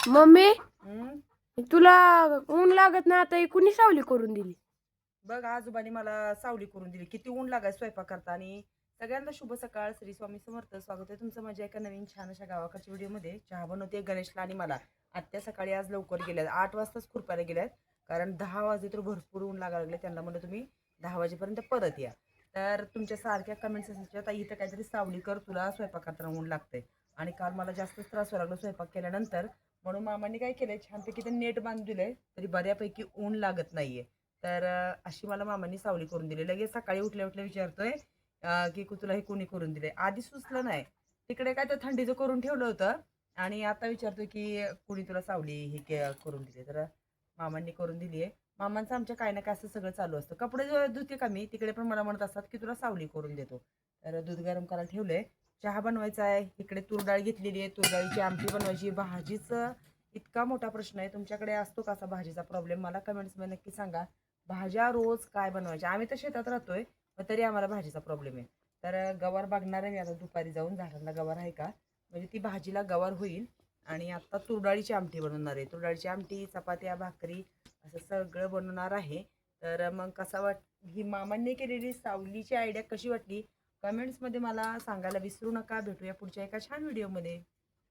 Mummy हम्म. तुला ऊन लागत ना आता ही कुणी सावली करून दिली? बघ आजोबांनी मला सावली करून दिली. किती ऊन लागाय स्वयंपाक करता. आणि सगळ्यांना शुभ सकाळ. श्री स्वामी समर्थ. स्वागत आहे तुमचं माझ्या एका नवीन छान अशा गावाकडच्या व्हिडिओमध्ये. चहा बनवते गणेशला आणि मला. आत्या सकाळी आज लवकर गेल्यात, 8 वाजताच खुरपायला गेल्यात, कारण 10 वाजले तर भरपूर ऊन लागायला लागले. त्यांना म्हणलं तुम्ही 10 वाजेपर्यंत परत या. तर तुमच्या सारख्या कमेंट्स असायच्या, ताई इथं काहीतरी सावली कर, तुला स्वयंपाक करताना ऊन लागतंय. आणि काल मला जास्तच त्रास व्हायला लागला स्वयंपाक केल्यानंतर. म्हणून मामांनी काय केलंय, छानपैकी ते नेट बांधून दिलंय, तरी बऱ्यापैकी ऊन लागत नाहीये. तर अशी मला मामांनी सावली करून दिली. लगेच सकाळी उठल्या उठल्या विचारतोय की तुला हे कोणी करून दिले. आधी सुचलं नाही, तिकडे काय तर थंडीचं करून ठेवलं होतं, आणि आता विचारतोय की कुणी तुला सावली हे करून दिली. तर मामांनी करून दिली आहे. मामांचं आमच्या काय ना काय असं सगळं चालू असतं. कपडे धुते का मी, तिकडे पण मला म्हणत असतात की तुला सावली करून देतो. तर दूध गरम करायला ठेवलंय, चहा बनवायचा आहे. इकडे तूर डाळ घेतलेली आहे, तूर डाळीची आमटी बनवायची. भाजीचं इतका मोठा प्रश्न आहे. तुमच्याकडे असतो का असा भाजीचा प्रॉब्लेम? मला कमेंट्समध्ये नक्की सांगा. भाज्या रोज काय बनवायच्या? आम्ही तर शेतात राहतोय, पण तरी आम्हाला भाजीचा प्रॉब्लेम आहे. तर गवार बघणार आहे मी आता दुपारी जाऊन, झाडांना गवार आहे का, म्हणजे ती भाजीला गवार होईल. आणि आता तुरडाळीची आमटी बनवणार आहे. तुरडाळीची आमटी, चपात्या, भाकरी असं सगळं बनवणार आहे. तर मग ही मामांनी केलेली सावलीची आयडिया कशी वाटली कमेंट्समध्ये मला सांगायला विसरू नका. भेटूया पुढच्या एका छान व्हिडिओमध्ये.